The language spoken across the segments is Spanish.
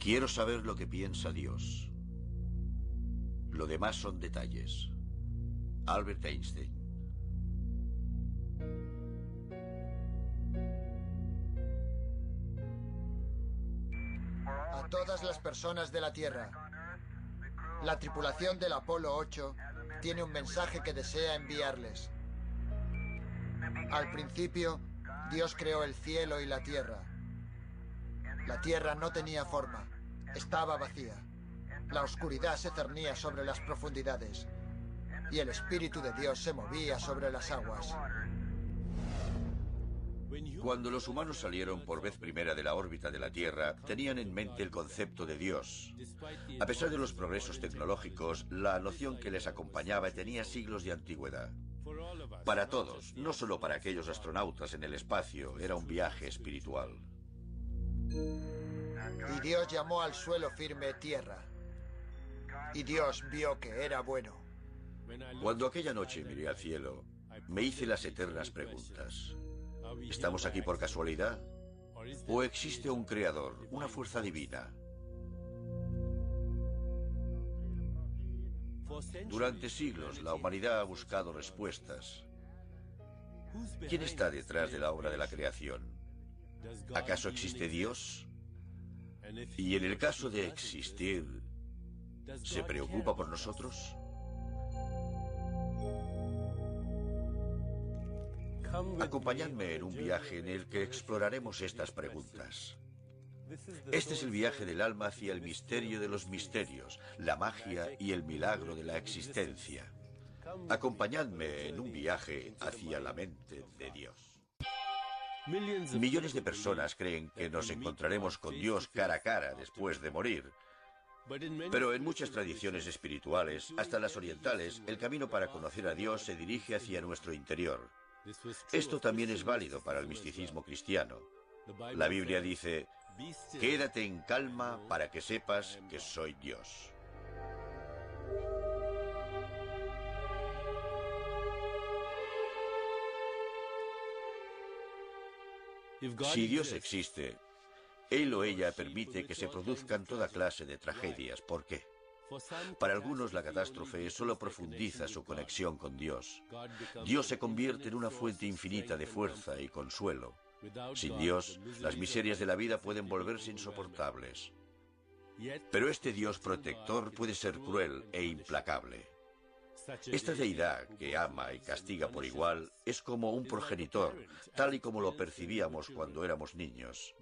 Quiero saber lo que piensa Dios. Lo demás son detalles. Albert Einstein. A todas las personas de la Tierra, la tripulación del Apolo 8 tiene un mensaje que desea enviarles. Al principio, Dios creó el cielo y la tierra. La tierra no tenía forma, estaba vacía. La oscuridad se cernía sobre las profundidades y el Espíritu de Dios se movía sobre las aguas. Cuando los humanos salieron por vez primera de la órbita de la Tierra, tenían en mente el concepto de Dios. A pesar de los progresos tecnológicos, la noción que les acompañaba tenía siglos de antigüedad. Para todos, no solo para aquellos astronautas en el espacio, era un viaje espiritual. Y Dios llamó al suelo firme tierra. Y Dios vio que era bueno. Cuando aquella noche miré al cielo, me hice las eternas preguntas. ¿Estamos aquí por casualidad? ¿O existe un creador, una fuerza divina? Durante siglos, la humanidad ha buscado respuestas. ¿Quién está detrás de la obra de la creación? ¿Acaso existe Dios? Y en el caso de existir, ¿se preocupa por nosotros? Acompañadme en un viaje en el que exploraremos estas preguntas. Este es el viaje del alma hacia el misterio de los misterios, la magia y el milagro de la existencia. Acompañadme en un viaje hacia la mente de Dios. Millones de personas creen que nos encontraremos con Dios cara a cara después de morir. Pero en muchas tradiciones espirituales, hasta las orientales, el camino para conocer a Dios se dirige hacia nuestro interior. Esto también es válido para el misticismo cristiano. La Biblia dice: quédate en calma para que sepas que soy Dios. Si Dios existe, Él o ella permite que se produzcan toda clase de tragedias. ¿Por qué? Para algunos la catástrofe solo profundiza su conexión con Dios. Dios se convierte en una fuente infinita de fuerza y consuelo. Sin Dios, las miserias de la vida pueden volverse insoportables. Pero este Dios protector puede ser cruel e implacable. Esta deidad, que ama y castiga por igual, es como un progenitor, tal y como lo percibíamos cuando éramos niños.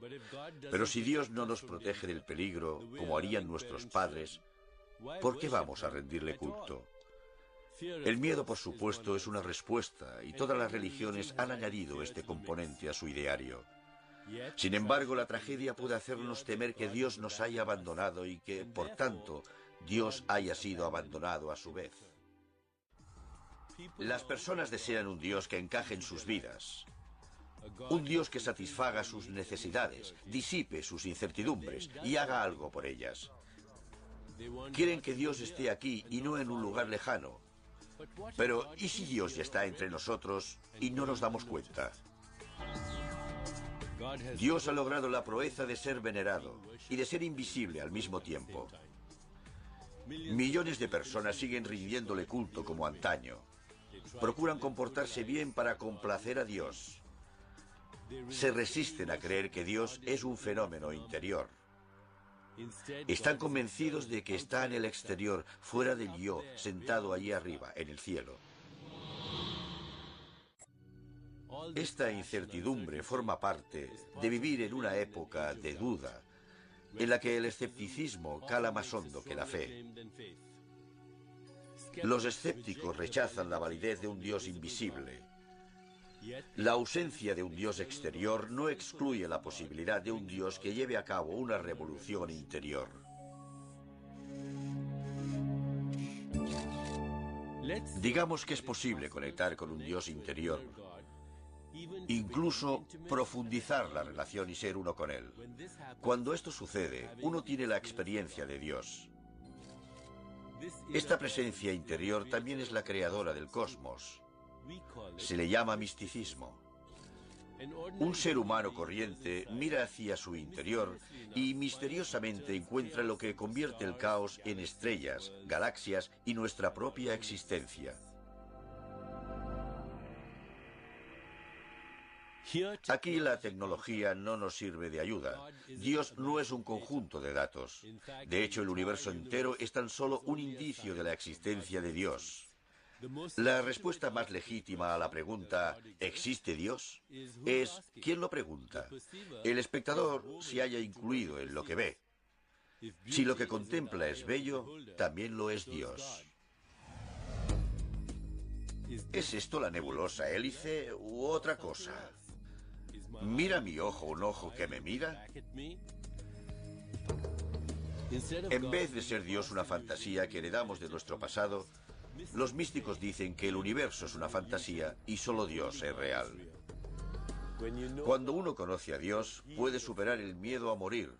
Pero si Dios no nos protege del peligro, como harían nuestros padres, ¿por qué vamos a rendirle culto? El miedo, por supuesto, es una respuesta, y todas las religiones han añadido este componente a su ideario. Sin embargo, la tragedia puede hacernos temer que Dios nos haya abandonado y que, por tanto, Dios haya sido abandonado a su vez. Las personas desean un Dios que encaje en sus vidas. Un Dios que satisfaga sus necesidades, disipe sus incertidumbres y haga algo por ellas. Quieren que Dios esté aquí y no en un lugar lejano. Pero, ¿y si Dios ya está entre nosotros y no nos damos cuenta? Dios ha logrado la proeza de ser venerado y de ser invisible al mismo tiempo. Millones de personas siguen rindiéndole culto como antaño. Procuran comportarse bien para complacer a Dios. Se resisten a creer que Dios es un fenómeno interior. Están convencidos de que está en el exterior, fuera del yo, sentado allí arriba, en el cielo. Esta incertidumbre forma parte de vivir en una época de duda, en la que el escepticismo cala más hondo que la fe. Los escépticos rechazan la validez de un Dios invisible. La ausencia de un Dios exterior no excluye la posibilidad de un Dios que lleve a cabo una revolución interior. Digamos que es posible conectar con un Dios interior, incluso profundizar la relación y ser uno con Él. Cuando esto sucede, uno tiene la experiencia de Dios. Esta presencia interior también es la creadora del cosmos. Se le llama misticismo. Un ser humano corriente mira hacia su interior y misteriosamente encuentra lo que convierte el caos en estrellas, galaxias y nuestra propia existencia. Aquí la tecnología no nos sirve de ayuda. Dios no es un conjunto de datos. De hecho, el universo entero es tan solo un indicio de la existencia de Dios. La respuesta más legítima a la pregunta ¿existe Dios? Es ¿quién lo pregunta? El espectador se halla incluido en lo que ve. Si lo que contempla es bello, también lo es Dios. ¿Es esto la nebulosa hélice u otra cosa? ¿Mira mi ojo un ojo que me mira? En vez de ser Dios una fantasía que heredamos de nuestro pasado, los místicos dicen que el universo es una fantasía y solo Dios es real. Cuando uno conoce a Dios, puede superar el miedo a morir,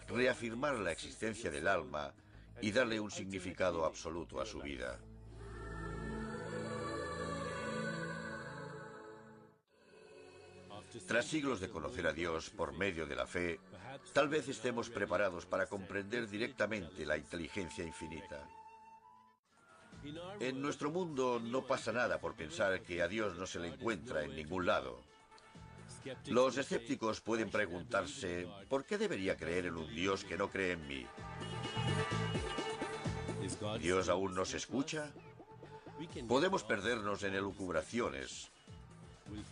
reafirmar la existencia del alma y darle un significado absoluto a su vida. Tras siglos de conocer a Dios por medio de la fe, tal vez estemos preparados para comprender directamente la inteligencia infinita. En nuestro mundo no pasa nada por pensar que a Dios no se le encuentra en ningún lado. Los escépticos pueden preguntarse, ¿por qué debería creer en un Dios que no cree en mí? ¿Dios aún nos escucha? Podemos perdernos en elucubraciones.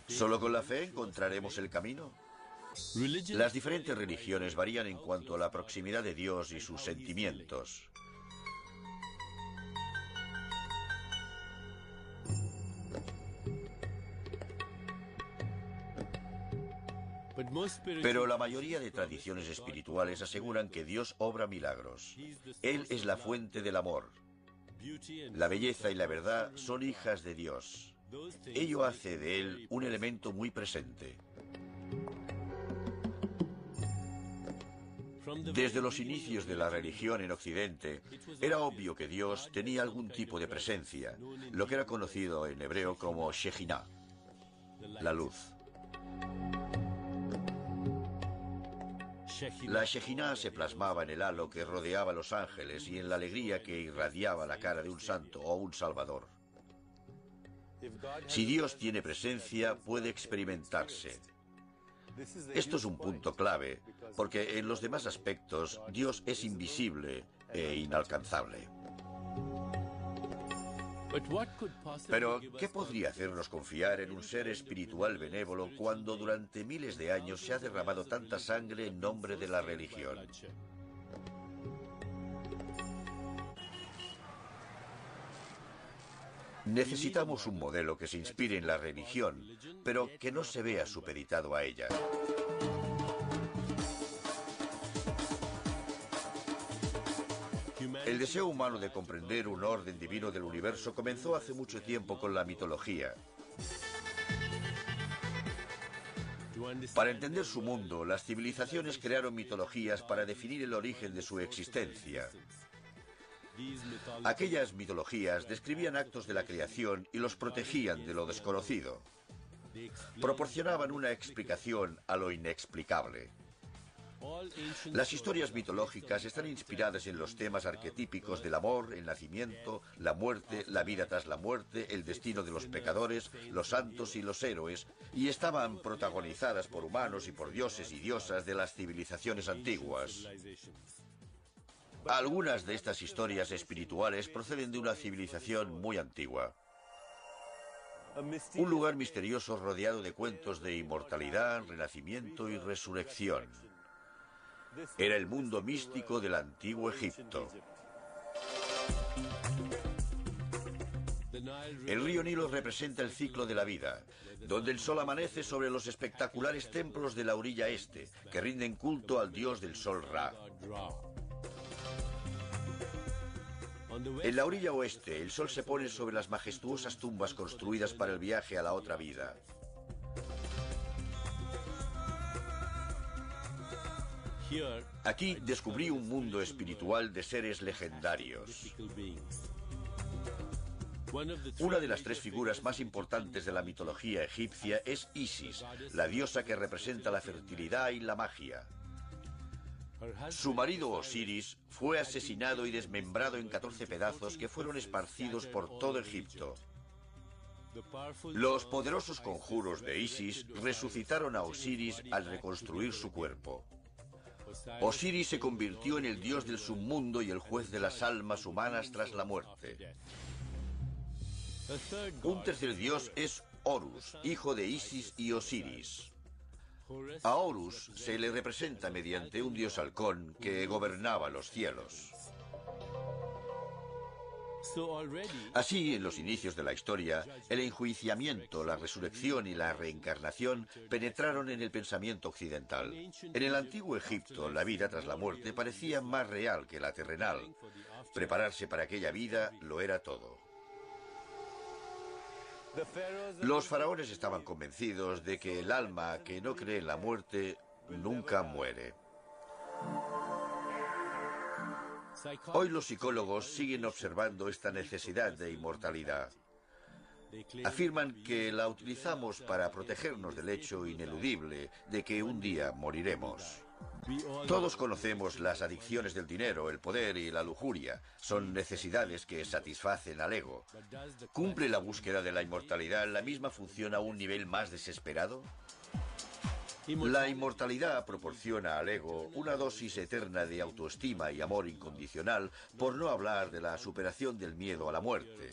¿Solo con la fe encontraremos el camino? Las diferentes religiones varían en cuanto a la proximidad de Dios y sus sentimientos. Pero la mayoría de tradiciones espirituales aseguran que Dios obra milagros. Él es la fuente del amor. La belleza y la verdad son hijas de Dios. Ello hace de Él un elemento muy presente. Desde los inicios de la religión en Occidente, era obvio que Dios tenía algún tipo de presencia, lo que era conocido en hebreo como Shejinah, la luz. La Shejinah se plasmaba en el halo que rodeaba a los ángeles y en la alegría que irradiaba la cara de un santo o un salvador. Si Dios tiene presencia, puede experimentarse. Esto es un punto clave, porque en los demás aspectos Dios es invisible e inalcanzable. Pero, ¿qué podría hacernos confiar en un ser espiritual benévolo cuando durante miles de años se ha derramado tanta sangre en nombre de la religión? Necesitamos un modelo que se inspire en la religión, pero que no se vea supeditado a ella. El deseo humano de comprender un orden divino del universo comenzó hace mucho tiempo con la mitología. Para entender su mundo, las civilizaciones crearon mitologías para definir el origen de su existencia. Aquellas mitologías describían actos de la creación y los protegían de lo desconocido. Proporcionaban una explicación a lo inexplicable. Las historias mitológicas están inspiradas en los temas arquetípicos del amor, el nacimiento, la muerte, la vida tras la muerte, el destino de los pecadores, los santos y los héroes, y estaban protagonizadas por humanos y por dioses y diosas de las civilizaciones antiguas. Algunas de estas historias espirituales proceden de una civilización muy antigua. Un lugar misterioso rodeado de cuentos de inmortalidad, renacimiento y resurrección. Era el mundo místico del antiguo Egipto. El río Nilo representa el ciclo de la vida, donde el sol amanece sobre los espectaculares templos de la orilla este, que rinden culto al dios del sol Ra. En la orilla oeste, el sol se pone sobre las majestuosas tumbas construidas para el viaje a la otra vida. Aquí descubrí un mundo espiritual de seres legendarios. Una de las tres figuras más importantes de la mitología egipcia es Isis, la diosa que representa la fertilidad y la magia. Su marido Osiris fue asesinado y desmembrado en 14 pedazos que fueron esparcidos por todo Egipto. Los poderosos conjuros de Isis resucitaron a Osiris al reconstruir su cuerpo. Osiris se convirtió en el dios del submundo y el juez de las almas humanas tras la muerte. Un tercer dios es Horus, hijo de Isis y Osiris. A Horus se le representa mediante un dios halcón que gobernaba los cielos. Así, en los inicios de la historia, el enjuiciamiento, la resurrección y la reencarnación penetraron en el pensamiento occidental. En el antiguo Egipto, la vida tras la muerte parecía más real que la terrenal. Prepararse para aquella vida lo era todo. Los faraones estaban convencidos de que el alma que no cree en la muerte nunca muere. Hoy los psicólogos siguen observando esta necesidad de inmortalidad. Afirman que la utilizamos para protegernos del hecho ineludible de que un día moriremos. Todos conocemos las adicciones del dinero, el poder y la lujuria. Son necesidades que satisfacen al ego. ¿Cumple la búsqueda de la inmortalidad la misma función a un nivel más desesperado? La inmortalidad proporciona al ego una dosis eterna de autoestima y amor incondicional, por no hablar de la superación del miedo a la muerte.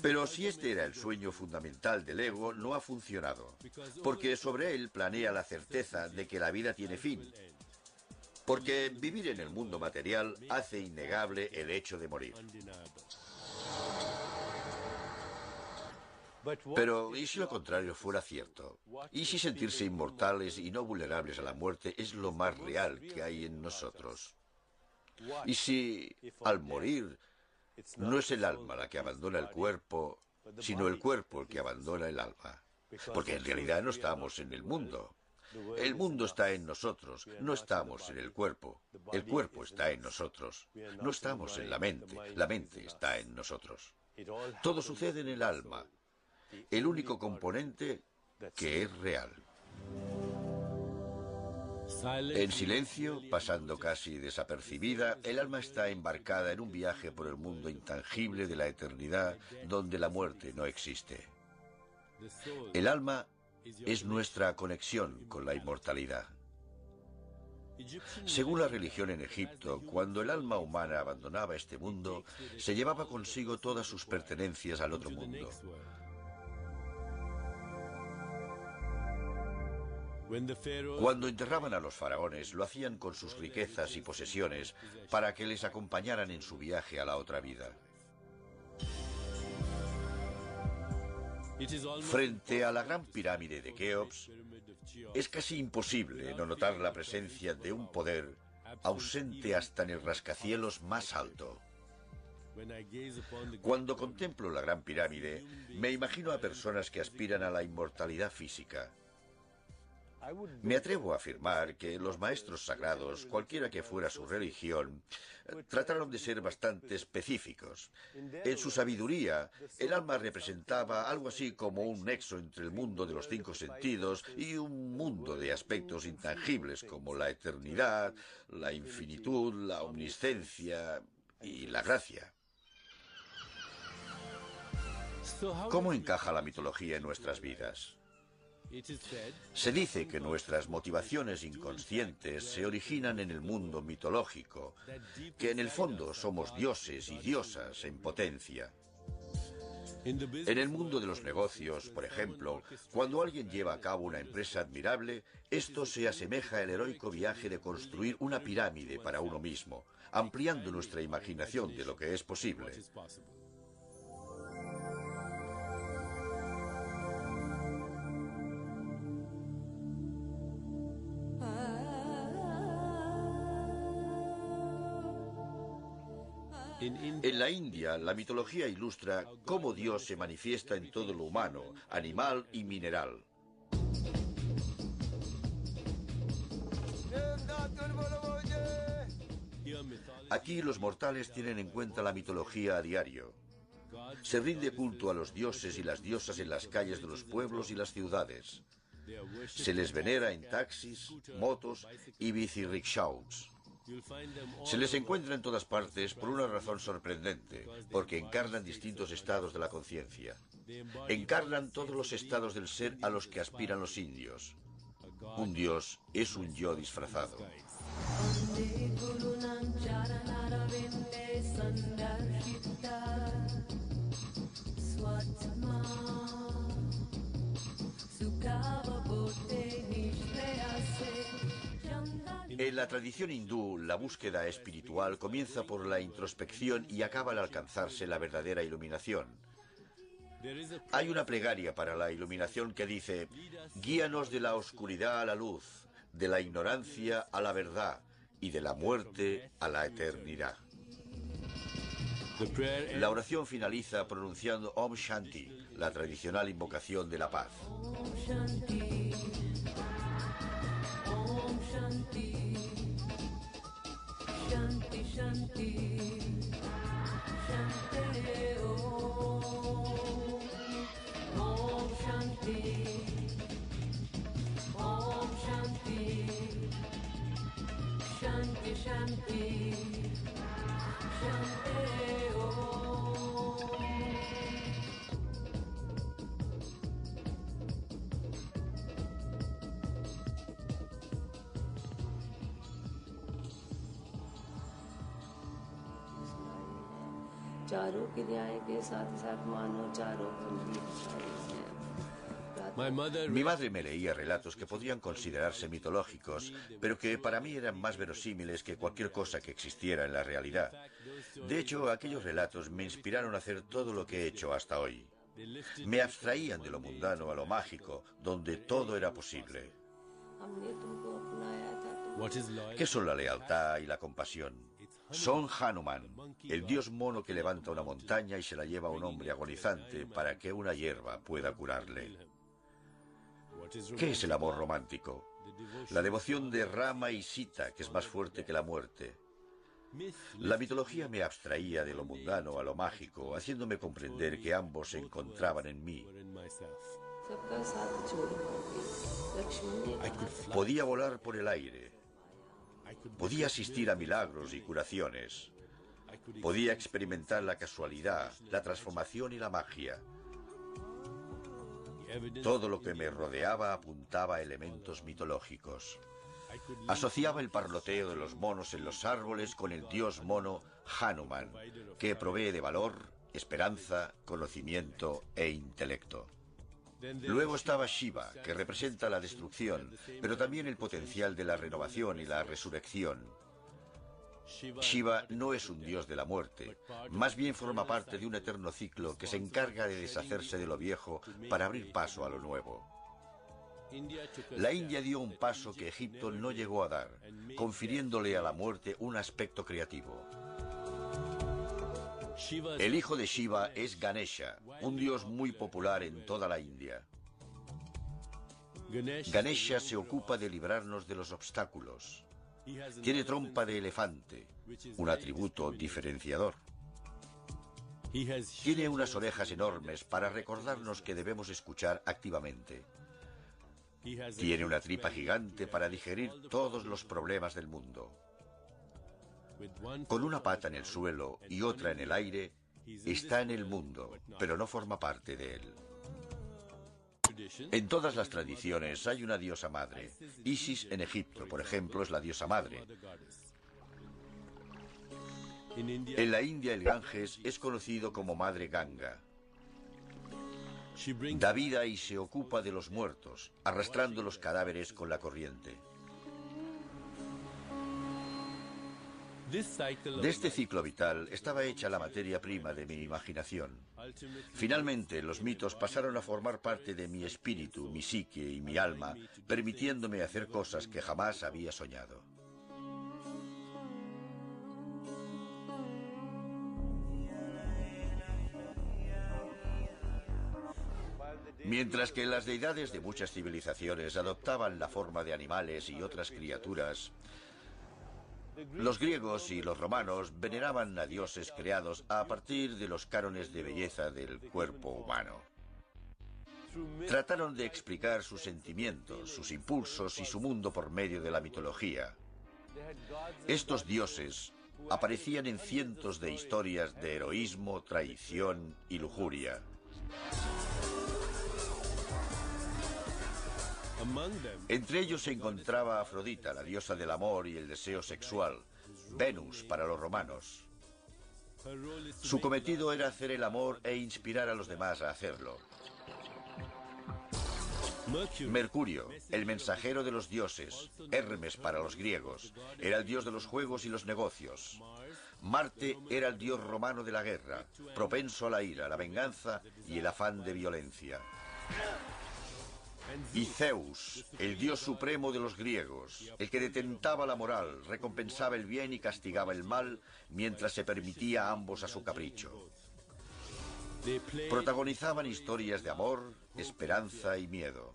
Pero si este era el sueño fundamental del ego, no ha funcionado, porque sobre él planea la certeza de que la vida tiene fin. Porque vivir en el mundo material hace innegable el hecho de morir. Pero, ¿y si lo contrario fuera cierto? ¿Y si sentirse inmortales y no vulnerables a la muerte es lo más real que hay en nosotros? ¿Y si, al morir, no es el alma la que abandona el cuerpo, sino el cuerpo el que abandona el alma? Porque en realidad no estamos en el mundo. El mundo está en nosotros, no estamos en el cuerpo. El cuerpo está en nosotros. No estamos en la mente está en nosotros. Todo sucede en el alma, el único componente que es real. En silencio, pasando casi desapercibida, el alma está embarcada en un viaje por el mundo intangible de la eternidad, donde la muerte no existe. El alma es nuestra conexión con la inmortalidad. Según la religión en Egipto, cuando el alma humana abandonaba este mundo, se llevaba consigo todas sus pertenencias al otro mundo. Cuando enterraban a los faraones, lo hacían con sus riquezas y posesiones para que les acompañaran en su viaje a la otra vida. Frente a la gran pirámide de Keops, es casi imposible no notar la presencia de un poder ausente hasta en el rascacielos más alto. Cuando contemplo la gran pirámide, me imagino a personas que aspiran a la inmortalidad física. Me atrevo a afirmar que los maestros sagrados, cualquiera que fuera su religión, trataron de ser bastante específicos. En su sabiduría, el alma representaba algo así como un nexo entre el mundo de los 5 sentidos y un mundo de aspectos intangibles como la eternidad, la infinitud, la omniscencia y la gracia. ¿Cómo encaja la mitología en nuestras vidas? Se dice que nuestras motivaciones inconscientes se originan en el mundo mitológico, que en el fondo somos dioses y diosas en potencia. En el mundo de los negocios, por ejemplo, cuando alguien lleva a cabo una empresa admirable, esto se asemeja al heroico viaje de construir una pirámide para uno mismo, ampliando nuestra imaginación de lo que es posible. En la India, la mitología ilustra cómo Dios se manifiesta en todo lo humano, animal y mineral. Aquí los mortales tienen en cuenta la mitología a diario. Se rinde culto a los dioses y las diosas en las calles de los pueblos y las ciudades. Se les venera en taxis, motos y bicirrickshaws. Se les encuentra en todas partes por una razón sorprendente, porque encarnan distintos estados de la conciencia. Encarnan todos los estados del ser a los que aspiran los indios. Un dios es un yo disfrazado. En la tradición hindú, la búsqueda espiritual comienza por la introspección y acaba al alcanzarse la verdadera iluminación. Hay una plegaria para la iluminación que dice: guíanos de la oscuridad a la luz, de la ignorancia a la verdad y de la muerte a la eternidad. La oración finaliza pronunciando Om Shanti, la tradicional invocación de la paz. Shanti, Shanti, Shanti, Om Shanti, Om Shanti, Shanti, Shanti, Shanti, Om. Mi madre me leía relatos que podrían considerarse mitológicos, pero que para mí eran más verosímiles que cualquier cosa que existiera en la realidad. De hecho, aquellos relatos me inspiraron a hacer todo lo que he hecho hasta hoy. Me abstraían de lo mundano a lo mágico, donde todo era posible. ¿Qué son la lealtad y la compasión? Son Hanuman, el dios mono que levanta una montaña y se la lleva a un hombre agonizante para que una hierba pueda curarle. ¿Qué es el amor romántico? La devoción de Rama y Sita, que es más fuerte que la muerte. La mitología me abstraía de lo mundano a lo mágico, haciéndome comprender que ambos se encontraban en mí. Podía volar por el aire. Podía asistir a milagros y curaciones. Podía experimentar la casualidad, la transformación y la magia. Todo lo que me rodeaba apuntaba a elementos mitológicos. Asociaba el parloteo de los monos en los árboles con el dios mono Hanuman, que provee de valor, esperanza, conocimiento e intelecto. Luego estaba Shiva, que representa la destrucción, pero también el potencial de la renovación y la resurrección. Shiva no es un dios de la muerte, más bien forma parte de un eterno ciclo que se encarga de deshacerse de lo viejo para abrir paso a lo nuevo. La India dio un paso que Egipto no llegó a dar, confiriéndole a la muerte un aspecto creativo. El hijo de Shiva es Ganesha, un dios muy popular en toda la India. Ganesha se ocupa de librarnos de los obstáculos. Tiene trompa de elefante, un atributo diferenciador. Tiene unas orejas enormes para recordarnos que debemos escuchar activamente. Tiene una tripa gigante para digerir todos los problemas del mundo. Con una pata en el suelo y otra en el aire, está en el mundo, pero no forma parte de él. En todas las tradiciones hay una diosa madre. Isis en Egipto, por ejemplo, es la diosa madre. En la India el Ganges es conocido como Madre Ganga. Da vida y se ocupa de los muertos, arrastrando los cadáveres con la corriente. De este ciclo vital estaba hecha la materia prima de mi imaginación. Finalmente, los mitos pasaron a formar parte de mi espíritu, mi psique y mi alma, permitiéndome hacer cosas que jamás había soñado. Mientras que las deidades de muchas civilizaciones adoptaban la forma de animales y otras criaturas, Los griegos y los romanos veneraban a dioses creados a partir de los cánones de belleza del cuerpo humano. Trataron de explicar sus sentimientos, sus impulsos y su mundo por medio de la mitología. Estos dioses aparecían en cientos de historias de heroísmo, traición y lujuria. Entre ellos se encontraba Afrodita, la diosa del amor y el deseo sexual, Venus para los romanos. Su cometido era hacer el amor e inspirar a los demás a hacerlo. Mercurio, el mensajero de los dioses, Hermes para los griegos, era el dios de los juegos y los negocios. Marte era el dios romano de la guerra, propenso a la ira, la venganza y el afán de violencia. Y Zeus, el dios supremo de los griegos, el que detentaba la moral, recompensaba el bien y castigaba el mal, mientras se permitía a ambos a su capricho. Protagonizaban historias de amor, esperanza y miedo.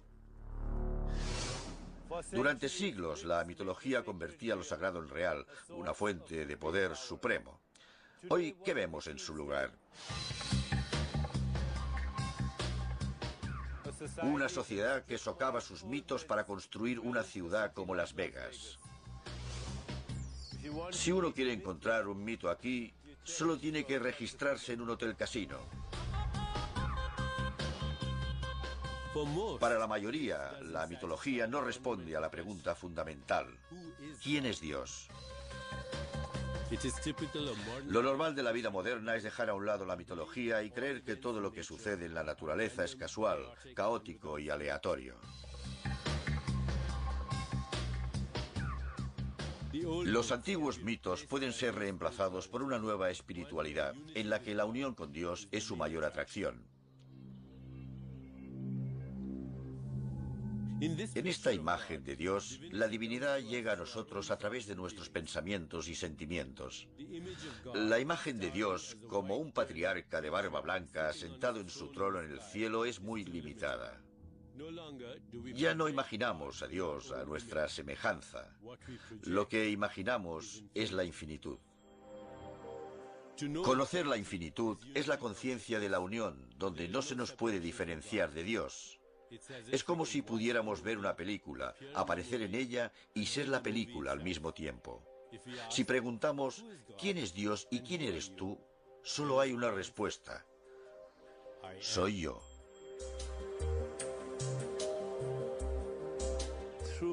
Durante siglos, la mitología convertía lo sagrado en real, una fuente de poder supremo. Hoy, ¿qué vemos en su lugar? Una sociedad que socava sus mitos para construir una ciudad como Las Vegas. Si uno quiere encontrar un mito aquí, solo tiene que registrarse en un hotel casino. Para la mayoría, la mitología no responde a la pregunta fundamental: ¿quién es Dios? Lo normal de la vida moderna es dejar a un lado la mitología y creer que todo lo que sucede en la naturaleza es casual, caótico y aleatorio. Los antiguos mitos pueden ser reemplazados por una nueva espiritualidad, en la que la unión con Dios es su mayor atracción. En esta imagen de Dios, la divinidad llega a nosotros a través de nuestros pensamientos y sentimientos. La imagen de Dios, como un patriarca de barba blanca sentado en su trono en el cielo, es muy limitada. Ya no imaginamos a Dios a nuestra semejanza. Lo que imaginamos es la infinitud. Conocer la infinitud es la conciencia de la unión, donde no se nos puede diferenciar de Dios. Es como si pudiéramos ver una película, aparecer en ella y ser la película al mismo tiempo. Si preguntamos ¿quién es Dios y quién eres tú?, solo hay una respuesta: soy yo.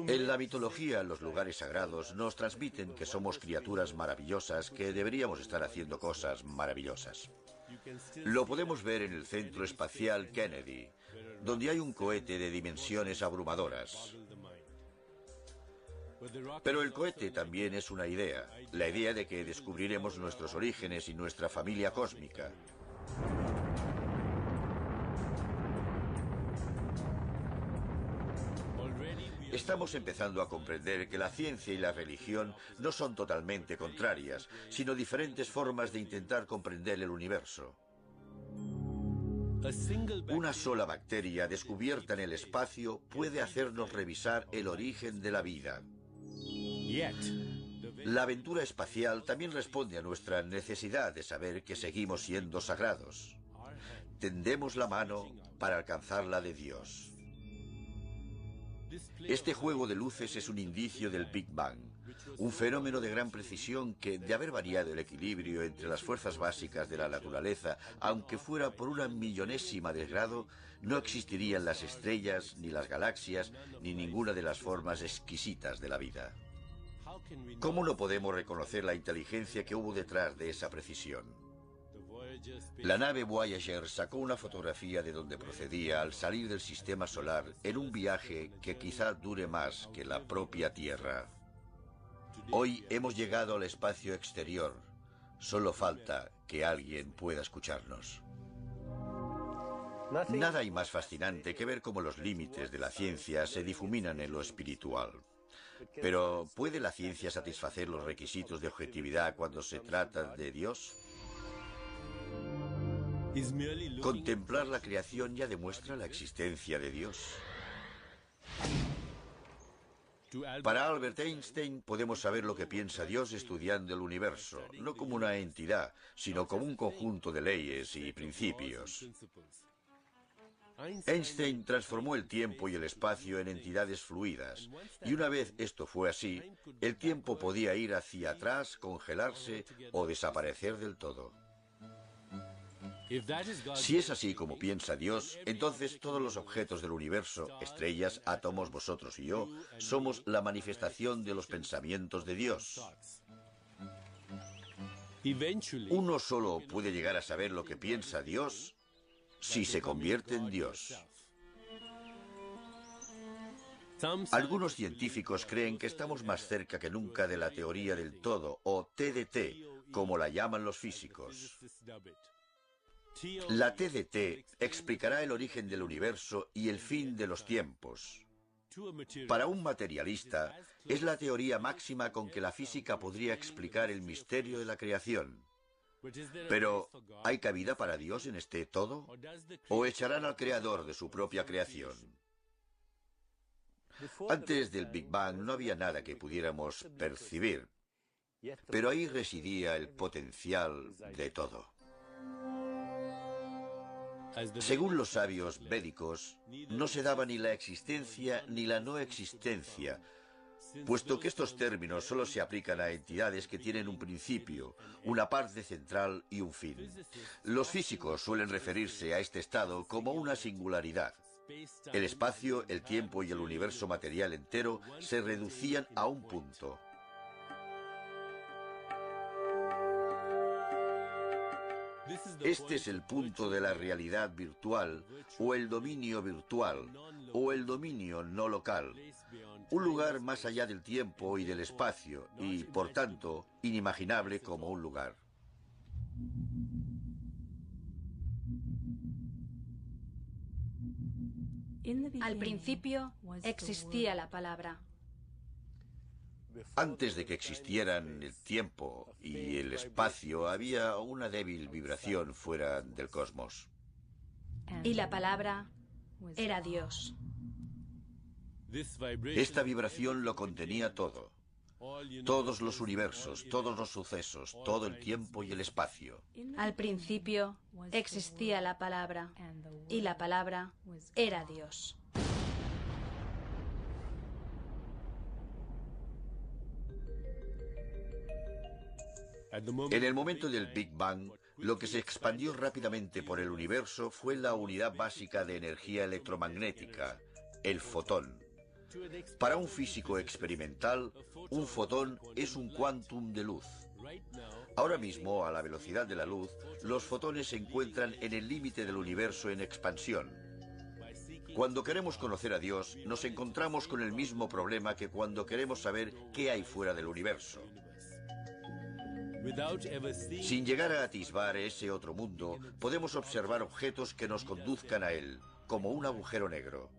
En la mitología, los lugares sagrados nos transmiten que somos criaturas maravillosas que deberíamos estar haciendo cosas maravillosas. Lo podemos ver en el Centro Espacial Kennedy, donde hay un cohete de dimensiones abrumadoras. Pero el cohete también es una idea, la idea de que descubriremos nuestros orígenes y nuestra familia cósmica. Estamos empezando a comprender que la ciencia y la religión no son totalmente contrarias, sino diferentes formas de intentar comprender el universo. Una sola bacteria descubierta en el espacio puede hacernos revisar el origen de la vida. La aventura espacial también responde a nuestra necesidad de saber que seguimos siendo sagrados. Tendemos la mano para alcanzar la de Dios. Este juego de luces es un indicio del Big Bang, un fenómeno de gran precisión que, de haber variado el equilibrio entre las fuerzas básicas de la naturaleza, aunque fuera por una millonésima de grado, no existirían las estrellas, ni las galaxias, ni ninguna de las formas exquisitas de la vida. ¿Cómo no podemos reconocer la inteligencia que hubo detrás de esa precisión? La nave Voyager sacó una fotografía de donde procedía al salir del sistema solar en un viaje que quizá dure más que la propia Tierra. Hoy hemos llegado al espacio exterior. Solo falta que alguien pueda escucharnos. Nada hay más fascinante que ver cómo los límites de la ciencia se difuminan en lo espiritual. Pero, ¿puede la ciencia satisfacer los requisitos de objetividad cuando se trata de Dios? Contemplar la creación ya demuestra la existencia de Dios. Para Albert Einstein podemos saber lo que piensa Dios estudiando el universo, no como una entidad, sino como un conjunto de leyes y principios. Einstein transformó el tiempo y el espacio en entidades fluidas, y una vez esto fue así, el tiempo podía ir hacia atrás, congelarse o desaparecer del todo. Si es así como piensa Dios, entonces todos los objetos del universo, estrellas, átomos, vosotros y yo, somos la manifestación de los pensamientos de Dios. Uno solo puede llegar a saber lo que piensa Dios si se convierte en Dios. Algunos científicos creen que estamos más cerca que nunca de la teoría del todo, o TDT, como la llaman los físicos. La TDT explicará el origen del universo y el fin de los tiempos. Para un materialista, es la teoría máxima con que la física podría explicar el misterio de la creación. Pero, ¿hay cabida para Dios en este todo? ¿O echarán al Creador de su propia creación? Antes del Big Bang no había nada que pudiéramos percibir, pero ahí residía el potencial de todo. Según los sabios védicos, no se daba ni la existencia ni la no existencia, puesto que estos términos solo se aplican a entidades que tienen un principio, una parte central y un fin. Los físicos suelen referirse a este estado como una singularidad. El espacio, el tiempo y el universo material entero se reducían a un punto. Este es el punto de la realidad virtual, o el dominio virtual, o el dominio no local. Un lugar más allá del tiempo y del espacio, y, por tanto, inimaginable como un lugar. Al principio existía la palabra. Antes de que existieran el tiempo y el espacio, había una débil vibración fuera del cosmos. Y la palabra era Dios. Esta vibración lo contenía todo. Todos los universos, todos los sucesos, todo el tiempo y el espacio. Al principio existía la palabra, y la palabra era Dios. En el momento del Big Bang, lo que se expandió rápidamente por el universo fue la unidad básica de energía electromagnética, el fotón. Para un físico experimental, un fotón es un quantum de luz. Ahora mismo, a la velocidad de la luz, los fotones se encuentran en el límite del universo en expansión. Cuando queremos conocer a Dios, nos encontramos con el mismo problema que cuando queremos saber qué hay fuera del universo. Sin llegar a atisbar ese otro mundo, podemos observar objetos que nos conduzcan a él, como un agujero negro.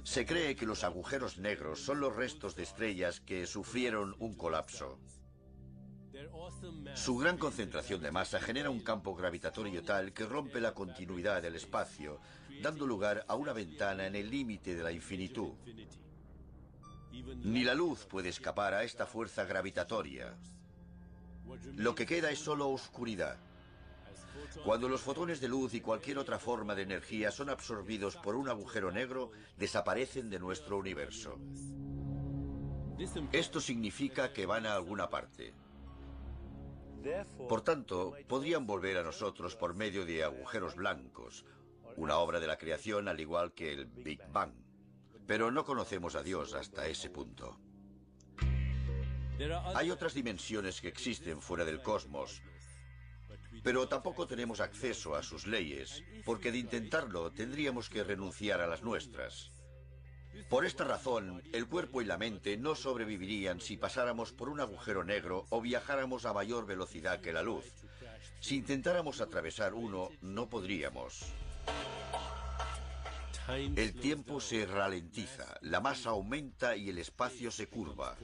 Se cree que los agujeros negros son los restos de estrellas que sufrieron un colapso. Su gran concentración de masa genera un campo gravitatorio tal que rompe la continuidad del espacio, dando lugar a una ventana en el límite de la infinitud. Ni la luz puede escapar a esta fuerza gravitatoria. Lo que queda es solo oscuridad. Cuando los fotones de luz y cualquier otra forma de energía son absorbidos por un agujero negro, desaparecen de nuestro universo. Esto significa que van a alguna parte. Por tanto, podrían volver a nosotros por medio de agujeros blancos, una obra de la creación al igual que el Big Bang. Pero no conocemos a Dios hasta ese punto. Hay otras dimensiones que existen fuera del cosmos, pero tampoco tenemos acceso a sus leyes, porque de intentarlo tendríamos que renunciar a las nuestras. Por esta razón, el cuerpo y la mente no sobrevivirían si pasáramos por un agujero negro o viajáramos a mayor velocidad que la luz. Si intentáramos atravesar uno, no podríamos. El tiempo se ralentiza, la masa aumenta y el espacio se curva.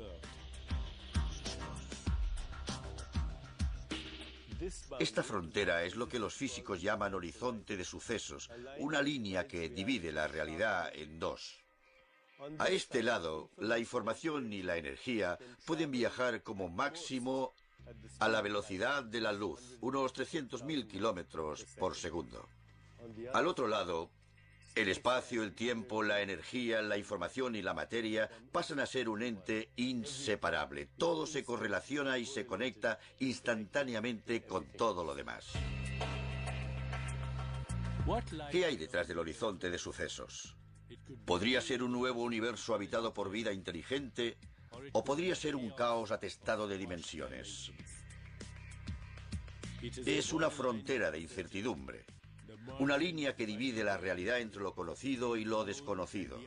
Esta frontera es lo que los físicos llaman horizonte de sucesos, una línea que divide la realidad en dos. A este lado, la información y la energía pueden viajar como máximo a la velocidad de la luz, unos 300.000 kilómetros por segundo. Al otro lado, el espacio, el tiempo, la energía, la información y la materia pasan a ser un ente inseparable. Todo se correlaciona y se conecta instantáneamente con todo lo demás. ¿Qué hay detrás del horizonte de sucesos? ¿Podría ser un nuevo universo habitado por vida inteligente o podría ser un caos atestado de dimensiones? Es una frontera de incertidumbre, una línea que divide la realidad entre lo conocido y lo desconocido.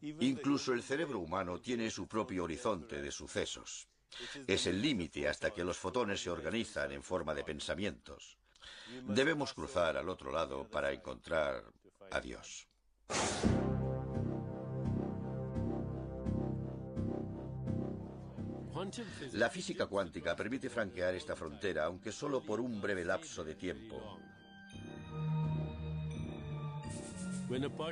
Incluso el cerebro humano tiene su propio horizonte de sucesos. Es el límite hasta que los fotones se organizan en forma de pensamientos. Debemos cruzar al otro lado para encontrar a Dios. La física cuántica permite franquear esta frontera, aunque solo por un breve lapso de tiempo.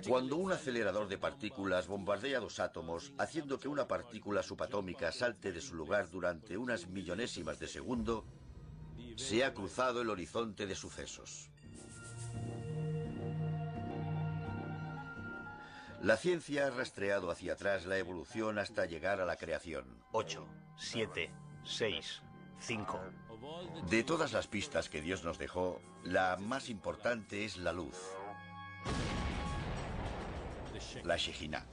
Cuando un acelerador de partículas bombardea dos átomos, haciendo que una partícula subatómica salte de su lugar durante unas millonésimas de segundo, se ha cruzado el horizonte de sucesos. La ciencia ha rastreado hacia atrás la evolución hasta llegar a la creación. 8, 7, 6, 5. De todas las pistas que Dios nos dejó, la más importante es la luz. La Shejinah.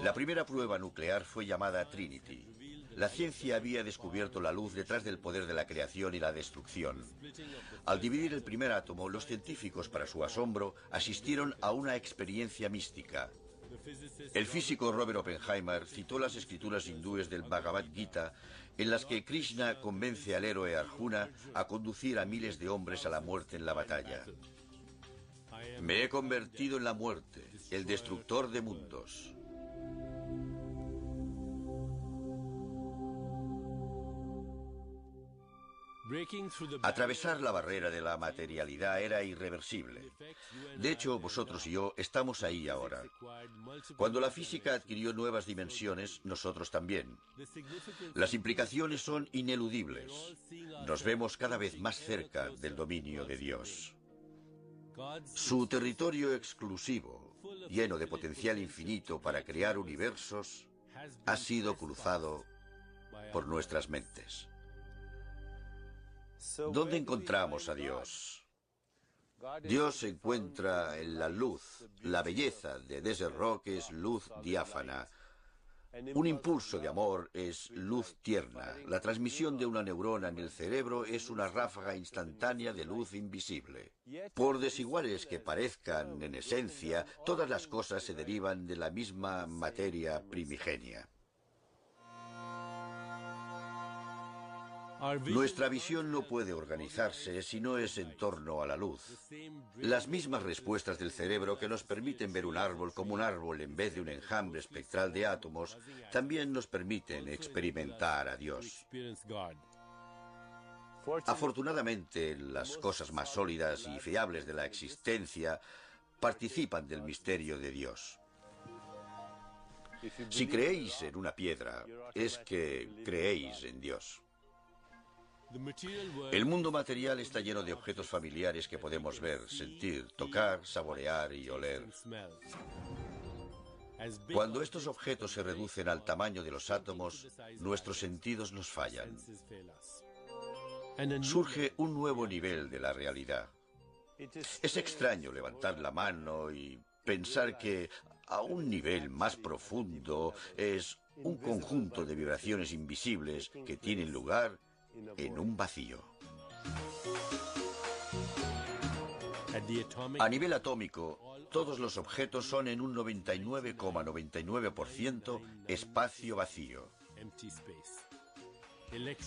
La primera prueba nuclear fue llamada Trinity. La ciencia había descubierto la luz detrás del poder de la creación y la destrucción. Al dividir el primer átomo, los científicos, para su asombro, asistieron a una experiencia mística. El físico Robert Oppenheimer citó las escrituras hindúes del Bhagavad Gita, en las que Krishna convence al héroe Arjuna a conducir a miles de hombres a la muerte en la batalla. Me he convertido en la muerte, el destructor de mundos. Atravesar la barrera de la materialidad era irreversible. De hecho, vosotros y yo estamos ahí ahora. Cuando la física adquirió nuevas dimensiones, nosotros también. Las implicaciones son ineludibles. Nos vemos cada vez más cerca del dominio de Dios. Su territorio exclusivo, lleno de potencial infinito para crear universos, ha sido cruzado por nuestras mentes. ¿Dónde encontramos a Dios? Dios se encuentra en la luz. La belleza de Desert Rock es luz diáfana. Un impulso de amor es luz tierna. La transmisión de una neurona en el cerebro es una ráfaga instantánea de luz invisible. Por desiguales que parezcan en esencia, todas las cosas se derivan de la misma materia primigenia. Nuestra visión no puede organizarse si no es en torno a la luz. Las mismas respuestas del cerebro que nos permiten ver un árbol como un árbol en vez de un enjambre espectral de átomos, también nos permiten experimentar a Dios. Afortunadamente, las cosas más sólidas y fiables de la existencia participan del misterio de Dios. Si creéis en una piedra, es que creéis en Dios. El mundo material está lleno de objetos familiares que podemos ver, sentir, tocar, saborear y oler. Cuando estos objetos se reducen al tamaño de los átomos, nuestros sentidos nos fallan. Surge un nuevo nivel de la realidad. Es extraño levantar la mano y pensar que a un nivel más profundo es un conjunto de vibraciones invisibles que tienen lugar en un vacío. A nivel atómico, todos los objetos son en un 99,99% espacio vacío.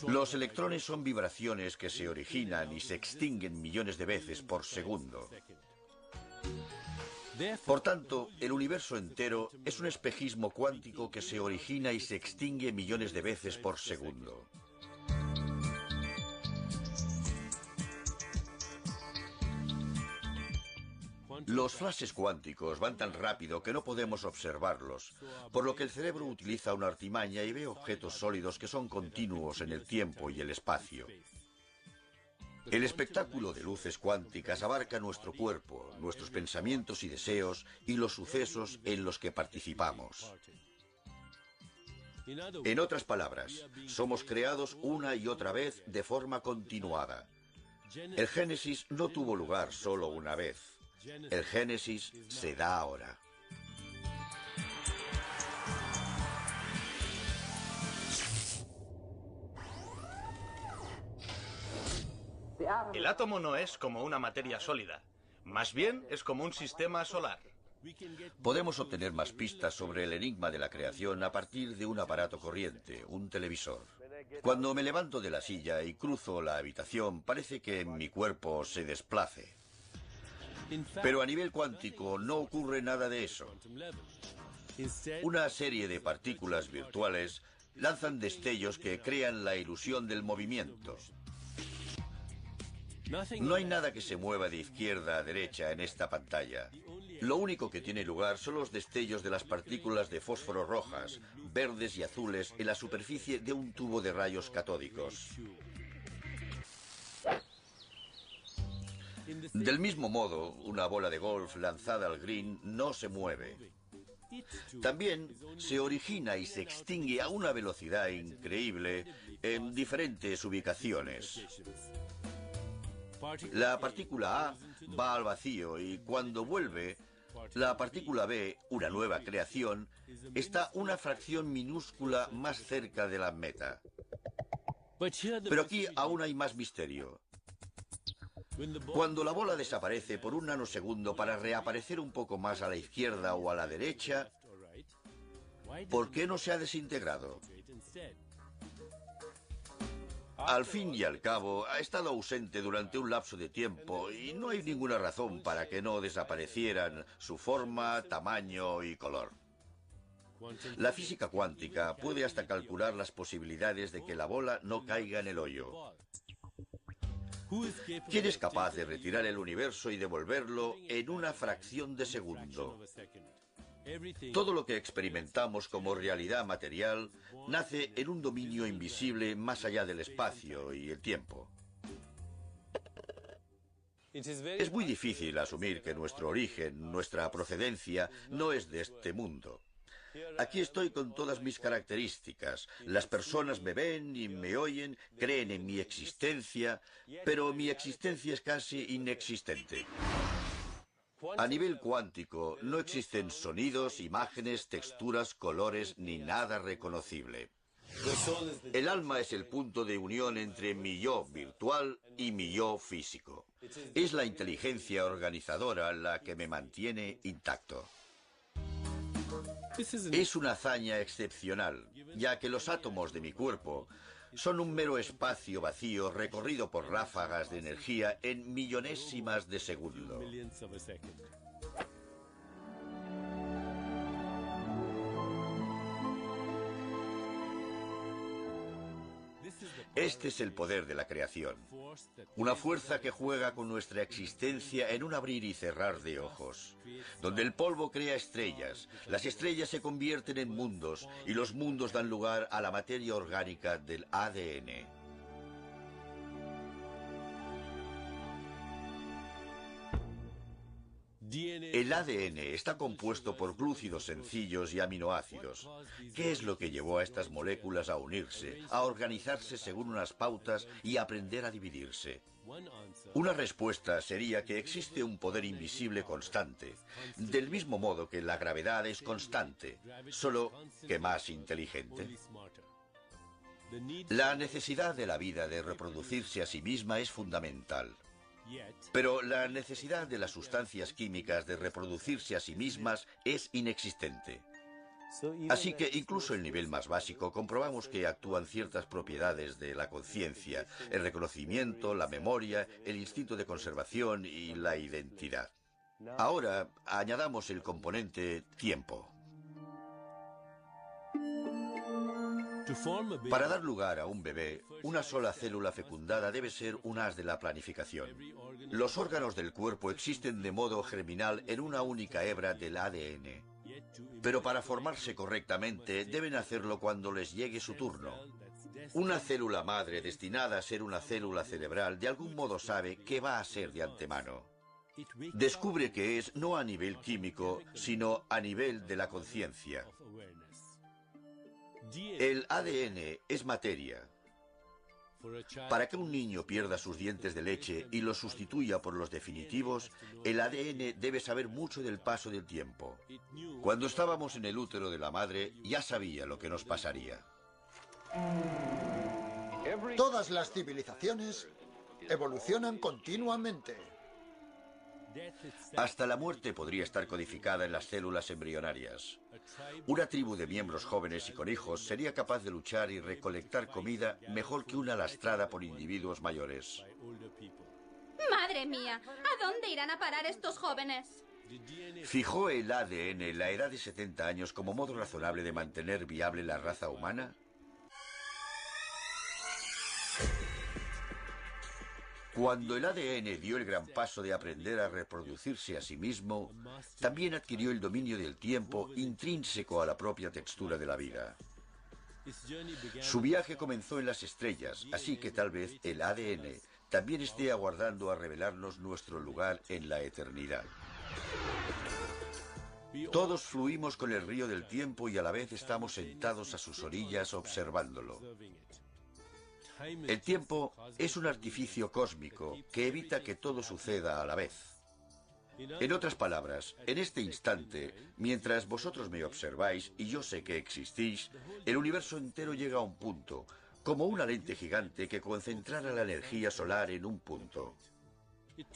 Los electrones son vibraciones que se originan y se extinguen millones de veces por segundo. Por tanto, el universo entero es un espejismo cuántico que se origina y se extingue millones de veces por segundo. Los flashes cuánticos van tan rápido que no podemos observarlos, por lo que el cerebro utiliza una artimaña y ve objetos sólidos que son continuos en el tiempo y el espacio. El espectáculo de luces cuánticas abarca nuestro cuerpo, nuestros pensamientos y deseos y los sucesos en los que participamos. En otras palabras, somos creados una y otra vez de forma continuada. El Génesis no tuvo lugar solo una vez. El Génesis se da ahora. El átomo no es como una materia sólida. Más bien es como un sistema solar. Podemos obtener más pistas sobre el enigma de la creación a partir de un aparato corriente, un televisor. Cuando me levanto de la silla y cruzo la habitación, parece que mi cuerpo se desplace. Pero a nivel cuántico no ocurre nada de eso. Una serie de partículas virtuales lanzan destellos que crean la ilusión del movimiento. No hay nada que se mueva de izquierda a derecha en esta pantalla. Lo único que tiene lugar son los destellos de las partículas de fósforo rojas, verdes y azules en la superficie de un tubo de rayos catódicos. Del mismo modo, una bola de golf lanzada al green no se mueve. También se origina y se extingue a una velocidad increíble en diferentes ubicaciones. La partícula A va al vacío y cuando vuelve, la partícula B, una nueva creación, está una fracción minúscula más cerca de la meta. Pero aquí aún hay más misterio. Cuando la bola desaparece por un nanosegundo para reaparecer un poco más a la izquierda o a la derecha, ¿por qué no se ha desintegrado? Al fin y al cabo, ha estado ausente durante un lapso de tiempo y no hay ninguna razón para que no desaparecieran su forma, tamaño y color. La física cuántica puede hasta calcular las posibilidades de que la bola no caiga en el hoyo. ¿Quién es capaz de retirar el universo y devolverlo en una fracción de segundo? Todo lo que experimentamos como realidad material nace en un dominio invisible más allá del espacio y el tiempo. Es muy difícil asumir que nuestro origen, nuestra procedencia, no es de este mundo. Aquí estoy con todas mis características. Las personas me ven y me oyen, creen en mi existencia, pero mi existencia es casi inexistente. A nivel cuántico no existen sonidos, imágenes, texturas, colores ni nada reconocible. El alma es el punto de unión entre mi yo virtual y mi yo físico. Es la inteligencia organizadora la que me mantiene intacto. Es una hazaña excepcional, ya que los átomos de mi cuerpo son un mero espacio vacío recorrido por ráfagas de energía en millonésimas de segundo. Este es el poder de la creación, una fuerza que juega con nuestra existencia en un abrir y cerrar de ojos, donde el polvo crea estrellas, las estrellas se convierten en mundos y los mundos dan lugar a la materia orgánica del ADN. El ADN está compuesto por glúcidos sencillos y aminoácidos. ¿Qué es lo que llevó a estas moléculas a unirse, a organizarse según unas pautas y a aprender a dividirse? Una respuesta sería que existe un poder invisible constante, del mismo modo que la gravedad es constante, solo que más inteligente. La necesidad de la vida de reproducirse a sí misma es fundamental. Pero la necesidad de las sustancias químicas de reproducirse a sí mismas es inexistente. Así que incluso en el nivel más básico comprobamos que actúan ciertas propiedades de la conciencia, el reconocimiento, la memoria, el instinto de conservación y la identidad. Ahora añadamos el componente tiempo. Para dar lugar a un bebé, una sola célula fecundada debe ser un as de la planificación. Los órganos del cuerpo existen de modo germinal en una única hebra del ADN. Pero para formarse correctamente deben hacerlo cuando les llegue su turno. Una célula madre destinada a ser una célula cerebral de algún modo sabe qué va a ser de antemano. Descubre que es no a nivel químico, sino a nivel de la conciencia. El ADN es materia. Para que un niño pierda sus dientes de leche y los sustituya por los definitivos, el ADN debe saber mucho del paso del tiempo. Cuando estábamos en el útero de la madre, ya sabía lo que nos pasaría. Todas las civilizaciones evolucionan continuamente. Hasta la muerte podría estar codificada en las células embrionarias. Una tribu de miembros jóvenes y con hijos sería capaz de luchar y recolectar comida mejor que una lastrada por individuos mayores. ¡Madre mía! ¿A dónde irán a parar estos jóvenes? ¿Fijó el ADN la edad de 70 años como modo razonable de mantener viable la raza humana? Cuando el ADN dio el gran paso de aprender a reproducirse a sí mismo, también adquirió el dominio del tiempo intrínseco a la propia textura de la vida. Su viaje comenzó en las estrellas, así que tal vez el ADN también esté aguardando a revelarnos nuestro lugar en la eternidad. Todos fluimos con el río del tiempo y a la vez estamos sentados a sus orillas observándolo. El tiempo es un artificio cósmico que evita que todo suceda a la vez. En otras palabras, en este instante, mientras vosotros me observáis y yo sé que existís, el universo entero llega a un punto, como una lente gigante que concentrara la energía solar en un punto.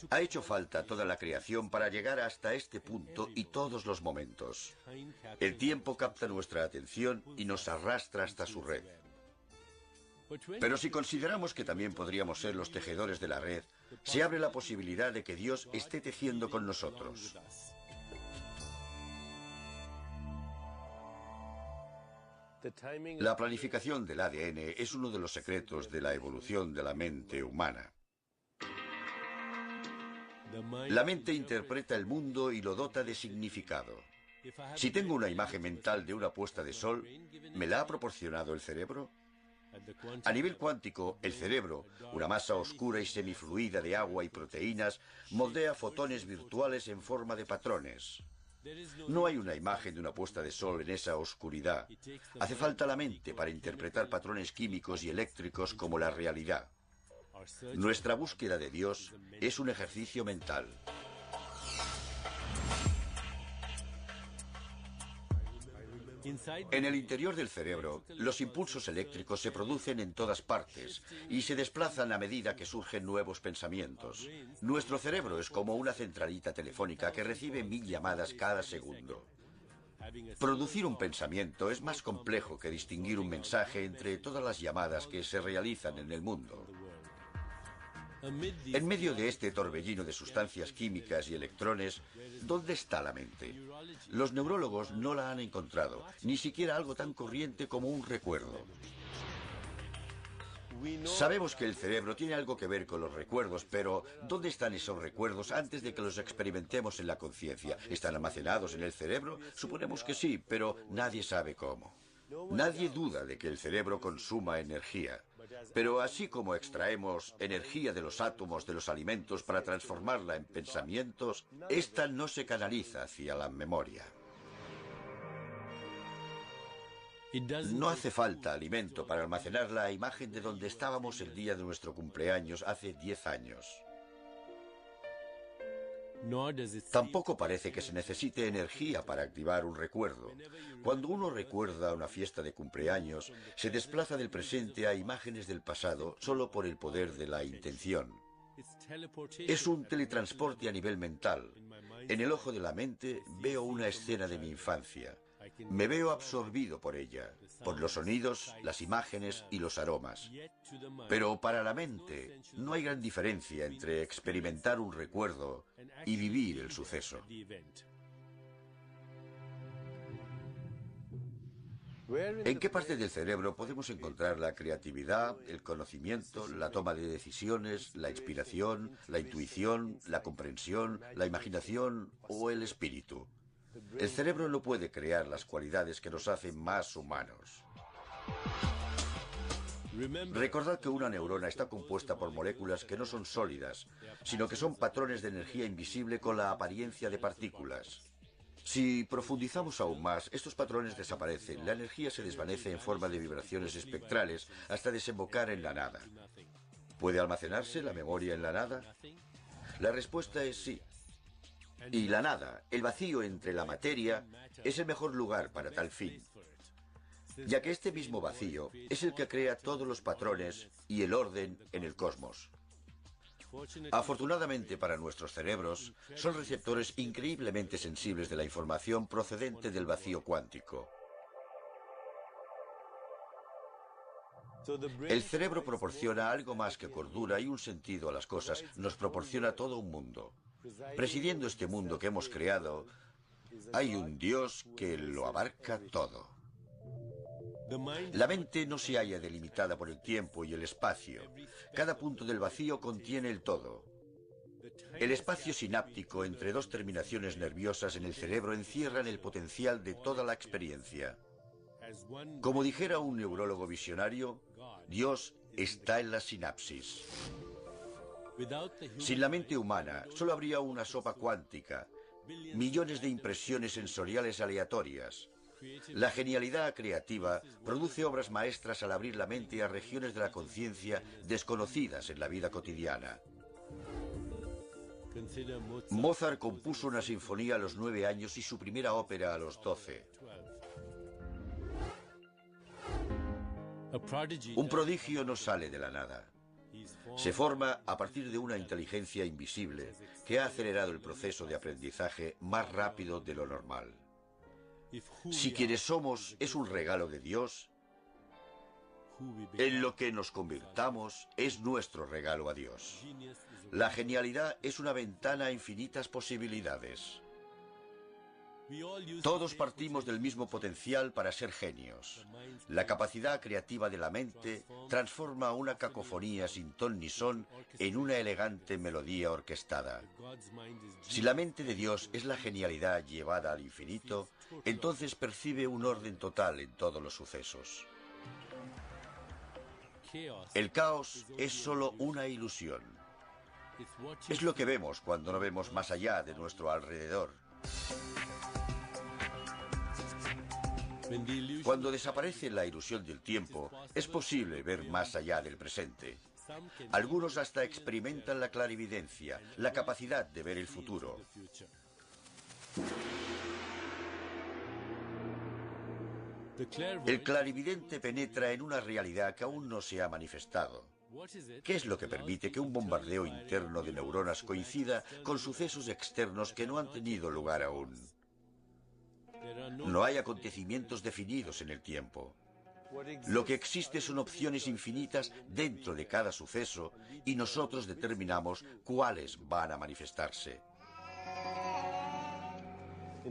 Ha hecho falta toda la creación para llegar hasta este punto y todos los momentos. El tiempo capta nuestra atención y nos arrastra hasta su red. Pero si consideramos que también podríamos ser los tejedores de la red, se abre la posibilidad de que Dios esté tejiendo con nosotros. La planificación del ADN es uno de los secretos de la evolución de la mente humana. La mente interpreta el mundo y lo dota de significado. Si tengo una imagen mental de una puesta de sol, ¿me la ha proporcionado el cerebro? A nivel cuántico, el cerebro, una masa oscura y semifluida de agua y proteínas, moldea fotones virtuales en forma de patrones. No hay una imagen de una puesta de sol en esa oscuridad. Hace falta la mente para interpretar patrones químicos y eléctricos como la realidad. Nuestra búsqueda de Dios es un ejercicio mental. En el interior del cerebro, los impulsos eléctricos se producen en todas partes y se desplazan a medida que surgen nuevos pensamientos. Nuestro cerebro es como una centralita telefónica que recibe 1000 llamadas cada segundo. Producir un pensamiento es más complejo que distinguir un mensaje entre todas las llamadas que se realizan en el mundo. En medio de este torbellino de sustancias químicas y electrones, ¿dónde está la mente? Los neurólogos no la han encontrado, ni siquiera algo tan corriente como un recuerdo. Sabemos que el cerebro tiene algo que ver con los recuerdos, pero ¿dónde están esos recuerdos antes de que los experimentemos en la conciencia? ¿Están almacenados en el cerebro? Suponemos que sí, pero nadie sabe cómo. Nadie duda de que el cerebro consuma energía. Pero así como extraemos energía de los átomos de los alimentos para transformarla en pensamientos, esta no se canaliza hacia la memoria. No hace falta alimento para almacenar la imagen de donde estábamos el día de nuestro cumpleaños hace 10 años. Tampoco parece que se necesite energía para activar un recuerdo. Cuando uno recuerda una fiesta de cumpleaños, se desplaza del presente a imágenes del pasado solo por el poder de la intención. Es un teletransporte a nivel mental. En el ojo de la mente veo una escena de mi infancia. Me veo absorbido por ella, por los sonidos, las imágenes y los aromas. Pero para la mente no hay gran diferencia entre experimentar un recuerdo y vivir el suceso. ¿En qué parte del cerebro podemos encontrar la creatividad, el conocimiento, la toma de decisiones, la inspiración, la intuición, la comprensión, la imaginación o el espíritu? El cerebro no puede crear las cualidades que nos hacen más humanos. Recordad que una neurona está compuesta por moléculas que no son sólidas, sino que son patrones de energía invisible con la apariencia de partículas. Si profundizamos aún más, estos patrones desaparecen, la energía se desvanece en forma de vibraciones espectrales hasta desembocar en la nada. ¿Puede almacenarse la memoria en la nada? La respuesta es sí. Y la nada, el vacío entre la materia, es el mejor lugar para tal fin, ya que este mismo vacío es el que crea todos los patrones y el orden en el cosmos. Afortunadamente para nuestros cerebros, son receptores increíblemente sensibles de la información procedente del vacío cuántico. El cerebro proporciona algo más que cordura y un sentido a las cosas, nos proporciona todo un mundo. Presidiendo este mundo que hemos creado, hay un Dios que lo abarca todo. La mente no se halla delimitada por el tiempo y el espacio. Cada punto del vacío contiene el todo. El espacio sináptico entre dos terminaciones nerviosas en el cerebro encierran el potencial de toda la experiencia. Como dijera un neurólogo visionario, Dios está en la sinapsis. Sin la mente humana, solo habría una sopa cuántica, millones de impresiones sensoriales aleatorias. La genialidad creativa produce obras maestras al abrir la mente a regiones de la conciencia desconocidas en la vida cotidiana. Mozart compuso una sinfonía a los 9 años y su primera ópera a los 12. Un prodigio no sale de la nada. Se forma a partir de una inteligencia invisible que ha acelerado el proceso de aprendizaje más rápido de lo normal. Si quienes somos es un regalo de Dios, en lo que nos convirtamos es nuestro regalo a Dios. La genialidad es una ventana a infinitas posibilidades. Todos partimos del mismo potencial para ser genios. La capacidad creativa de la mente transforma una cacofonía sin ton ni son en una elegante melodía orquestada. Si la mente de Dios es la genialidad llevada al infinito, entonces percibe un orden total en todos los sucesos. El caos es solo una ilusión. Es lo que vemos cuando no vemos más allá de nuestro alrededor. Cuando desaparece la ilusión del tiempo, es posible ver más allá del presente. Algunos hasta experimentan la clarividencia, la capacidad de ver el futuro. El clarividente penetra en una realidad que aún no se ha manifestado. ¿Qué es lo que permite que un bombardeo interno de neuronas coincida con sucesos externos que no han tenido lugar aún? No hay acontecimientos definidos en el tiempo. Lo que existe son opciones infinitas dentro de cada suceso y nosotros determinamos cuáles van a manifestarse.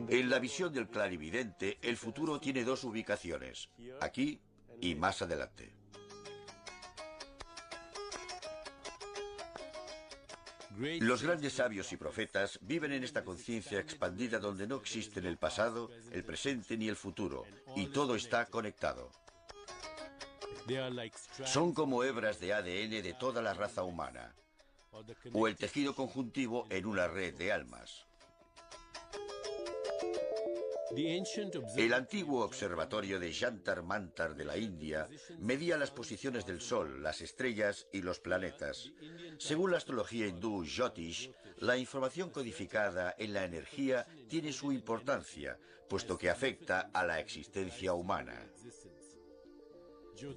En la visión del clarividente, el futuro tiene dos ubicaciones, aquí y más adelante. Los grandes sabios y profetas viven en esta conciencia expandida donde no existen el pasado, el presente ni el futuro, y todo está conectado. Son como hebras de ADN de toda la raza humana, o el tejido conjuntivo en una red de almas. El antiguo observatorio de Jantar Mantar de la India medía las posiciones del Sol, las estrellas y los planetas. Según la astrología hindú Jyotish, la información codificada en la energía tiene su importancia, puesto que afecta a la existencia humana.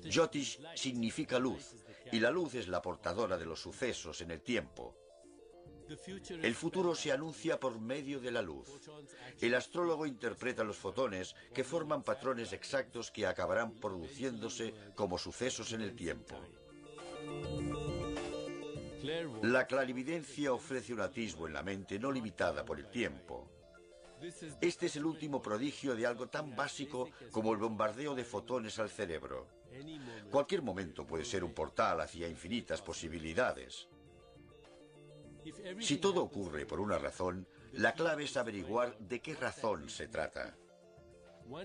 Jyotish significa luz, y la luz es la portadora de los sucesos en el tiempo. El futuro se anuncia por medio de la luz. El astrólogo interpreta los fotones que forman patrones exactos que acabarán produciéndose como sucesos en el tiempo. La clarividencia ofrece un atisbo en la mente no limitada por el tiempo. Este es el último prodigio de algo tan básico como el bombardeo de fotones al cerebro. Cualquier momento puede ser un portal hacia infinitas posibilidades. Si todo ocurre por una razón, la clave es averiguar de qué razón se trata.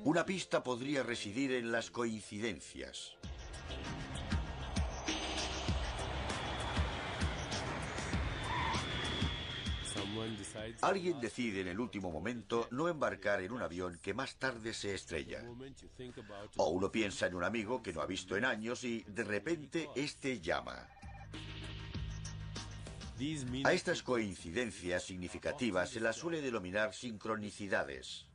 Una pista podría residir en las coincidencias. Alguien decide en el último momento no embarcar en un avión que más tarde se estrella. O uno piensa en un amigo que no ha visto en años y de repente este llama. A estas coincidencias significativas se las suele denominar sincronicidades.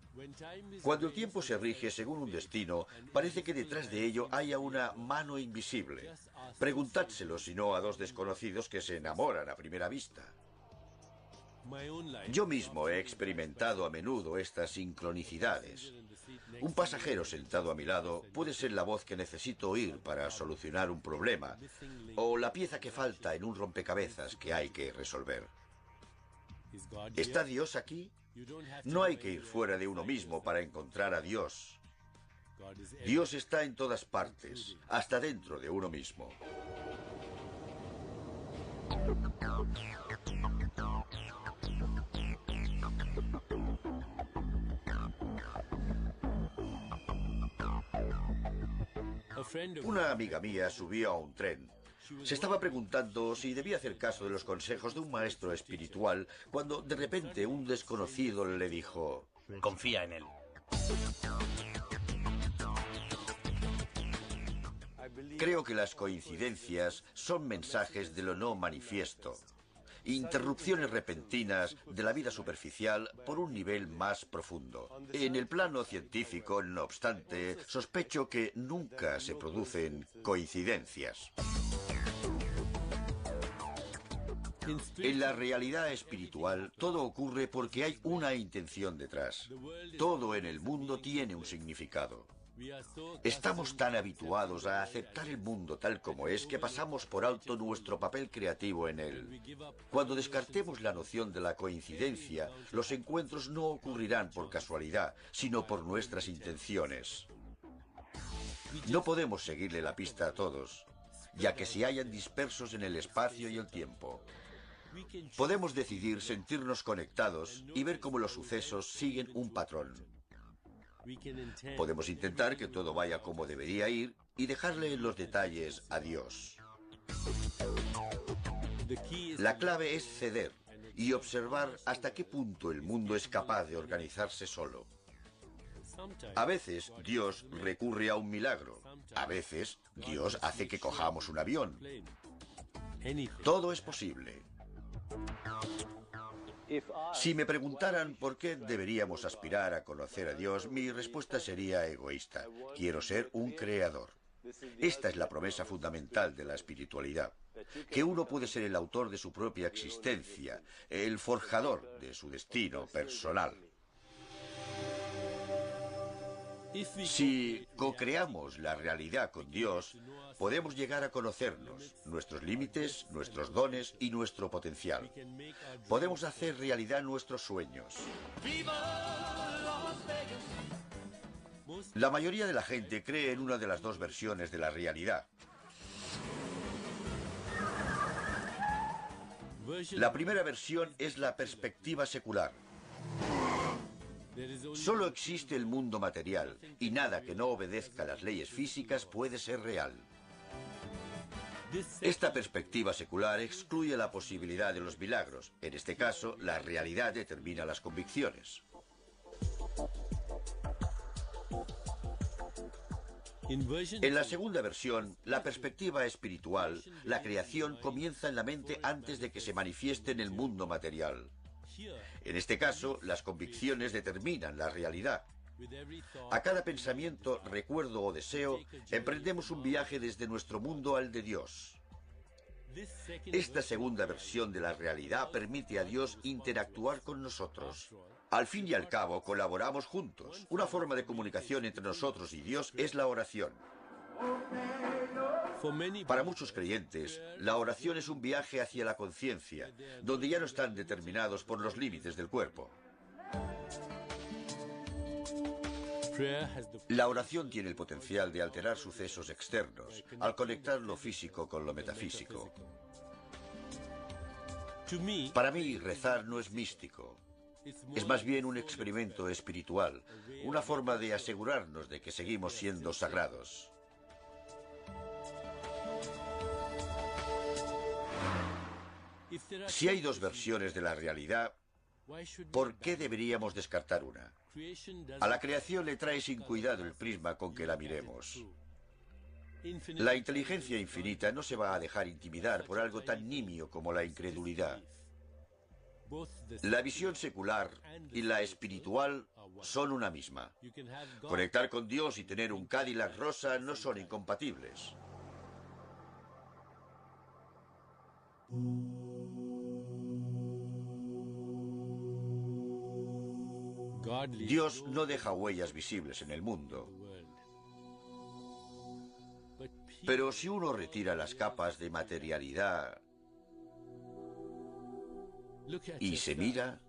Cuando el tiempo se rige según un destino, parece que detrás de ello haya una mano invisible. Preguntádselo si no a dos desconocidos que se enamoran a primera vista. Yo mismo he experimentado a menudo estas sincronicidades. Un pasajero sentado a mi lado puede ser la voz que necesito oír para solucionar un problema, o la pieza que falta en un rompecabezas que hay que resolver. ¿Está Dios aquí? No hay que ir fuera de uno mismo para encontrar a Dios. Dios está en todas partes, hasta dentro de uno mismo. Una amiga mía subió a un tren. Se estaba preguntando si debía hacer caso de los consejos de un maestro espiritual cuando de repente un desconocido le dijo: confía en él. Creo que las coincidencias son mensajes de lo no manifiesto. Interrupciones repentinas de la vida superficial por un nivel más profundo. En el plano científico, no obstante, sospecho que nunca se producen coincidencias. En la realidad espiritual, todo ocurre porque hay una intención detrás. Todo en el mundo tiene un significado. Estamos tan habituados a aceptar el mundo tal como es que pasamos por alto nuestro papel creativo en él. Cuando descartemos la noción de la coincidencia, los encuentros no ocurrirán por casualidad, sino por nuestras intenciones. No podemos seguirle la pista a todos, ya que se hallan dispersos en el espacio y el tiempo. Podemos decidir sentirnos conectados y ver cómo los sucesos siguen un patrón. Podemos intentar que todo vaya como debería ir y dejarle en los detalles a Dios. La clave es ceder y observar hasta qué punto el mundo es capaz de organizarse solo. A veces Dios recurre a un milagro. A veces Dios hace que cojamos un avión. Todo es posible. Si me preguntaran por qué deberíamos aspirar a conocer a Dios, mi respuesta sería egoísta. Quiero ser un creador. Esta es la promesa fundamental de la espiritualidad, que uno puede ser el autor de su propia existencia, el forjador de su destino personal. Si co-creamos la realidad con Dios, podemos llegar a conocernos, nuestros límites, nuestros dones y nuestro potencial. Podemos hacer realidad nuestros sueños. La mayoría de la gente cree en una de las dos versiones de la realidad. La primera versión es la perspectiva secular. Solo existe el mundo material y nada que no obedezca a las leyes físicas puede ser real. Esta perspectiva secular excluye la posibilidad de los milagros. En este caso, la realidad determina las convicciones. En la segunda versión, la perspectiva espiritual, la creación comienza en la mente antes de que se manifieste en el mundo material. En este caso, las convicciones determinan la realidad. A cada pensamiento, recuerdo o deseo, emprendemos un viaje desde nuestro mundo al de Dios. Esta segunda versión de la realidad permite a Dios interactuar con nosotros. Al fin y al cabo, colaboramos juntos. Una forma de comunicación entre nosotros y Dios es la oración. Para muchos creyentes, la oración es un viaje hacia la conciencia, donde ya no están determinados por los límites del cuerpo. La oración tiene el potencial de alterar sucesos externos al conectar lo físico con lo metafísico. Para mí, rezar no es místico. Es más bien un experimento espiritual, una forma de asegurarnos de que seguimos siendo sagrados. Si hay dos versiones de la realidad, ¿por qué deberíamos descartar una? A la creación le trae sin cuidado el prisma con que la miremos. La inteligencia infinita no se va a dejar intimidar por algo tan nimio como la incredulidad. La visión secular y la espiritual son una misma. Conectar con Dios y tener un Cadillac rosa no son incompatibles. Dios no deja huellas visibles en el mundo. Pero si uno retira las capas de materialidad y se mira,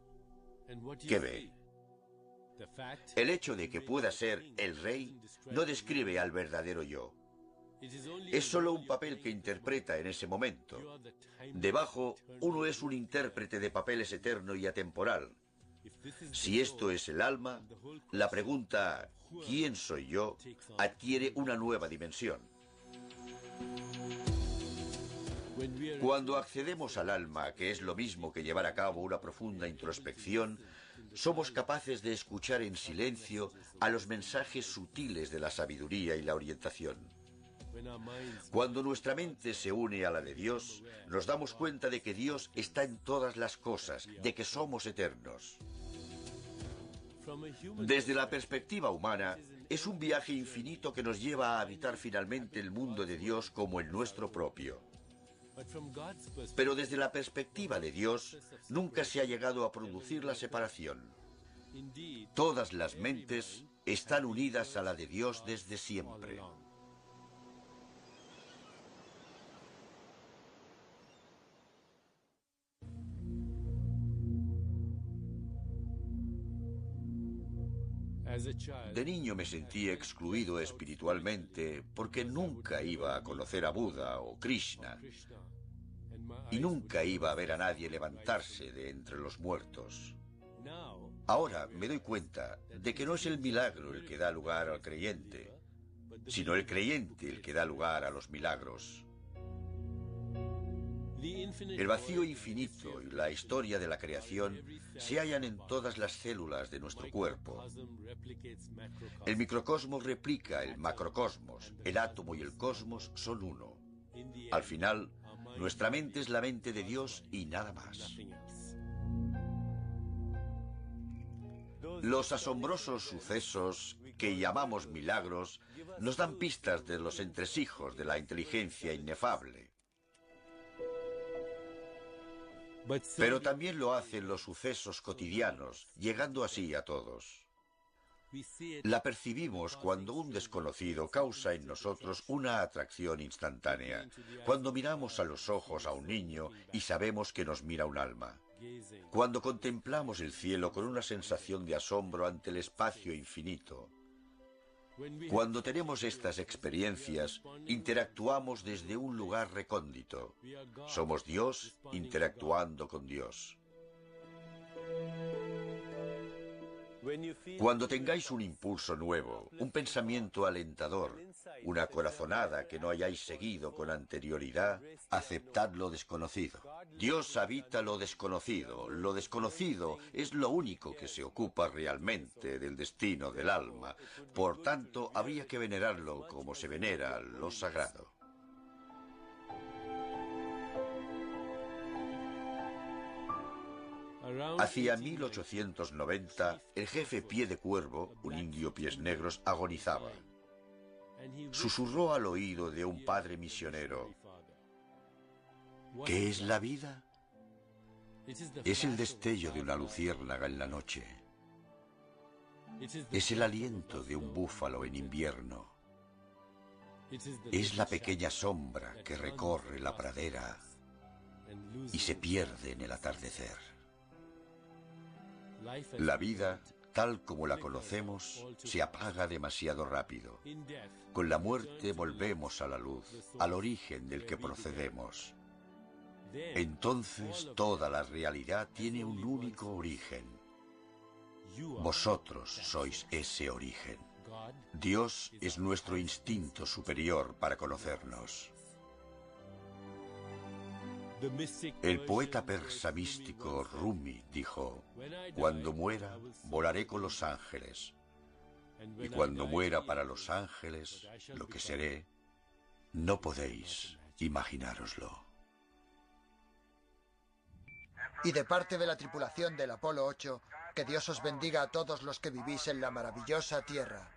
¿qué ve? El hecho de que pueda ser el rey no describe al verdadero yo. Es solo un papel que interpreta en ese momento. Debajo, uno es un intérprete de papeles eterno y atemporal. Si esto es el alma, la pregunta ¿quién soy yo? Adquiere una nueva dimensión. Cuando accedemos al alma, que es lo mismo que llevar a cabo una profunda introspección, somos capaces de escuchar en silencio a los mensajes sutiles de la sabiduría y la orientación. Cuando nuestra mente se une a la de Dios, nos damos cuenta de que Dios está en todas las cosas, de que somos eternos. Desde la perspectiva humana, es un viaje infinito que nos lleva a habitar finalmente el mundo de Dios como el nuestro propio. Pero desde la perspectiva de Dios, nunca se ha llegado a producir la separación. Todas las mentes están unidas a la de Dios desde siempre. De niño me sentí excluido espiritualmente porque nunca iba a conocer a Buda o Krishna y nunca iba a ver a nadie levantarse de entre los muertos. Ahora me doy cuenta de que no es el milagro el que da lugar al creyente, sino el creyente el que da lugar a los milagros. El vacío infinito y la historia de la creación se hallan en todas las células de nuestro cuerpo. El microcosmos replica el macrocosmos, el átomo y el cosmos son uno. Al final, nuestra mente es la mente de Dios y nada más. Los asombrosos sucesos que llamamos milagros nos dan pistas de los entresijos de la inteligencia inefable. Pero también lo hacen los sucesos cotidianos, llegando así a todos. La percibimos cuando un desconocido causa en nosotros una atracción instantánea, cuando miramos a los ojos a un niño y sabemos que nos mira un alma, cuando contemplamos el cielo con una sensación de asombro ante el espacio infinito. Cuando tenemos estas experiencias, interactuamos desde un lugar recóndito. Somos Dios interactuando con Dios. Cuando tengáis un impulso nuevo, un pensamiento alentador, una corazonada que no hayáis seguido con anterioridad, aceptad lo desconocido. Dios habita lo desconocido. Lo desconocido es lo único que se ocupa realmente del destino del alma. Por tanto, habría que venerarlo como se venera lo sagrado. Hacia 1890, el jefe Pie de Cuervo, un indio pies negros, agonizaba. Susurró al oído de un padre misionero: ¿qué es la vida? Es el destello de una luciérnaga en la noche. Es el aliento de un búfalo en invierno. Es la pequeña sombra que recorre la pradera y se pierde en el atardecer. La vida, tal como la conocemos, se apaga demasiado rápido. Con la muerte volvemos a la luz, al origen del que procedemos. Entonces toda la realidad tiene un único origen. Vosotros sois ese origen. Dios es nuestro instinto superior para conocernos. El poeta persa místico Rumi dijo: cuando muera, volaré con los ángeles. Y cuando muera para los ángeles, lo que seré, no podéis imaginároslo. Y de parte de la tripulación del Apolo 8, que Dios os bendiga a todos los que vivís en la maravillosa tierra.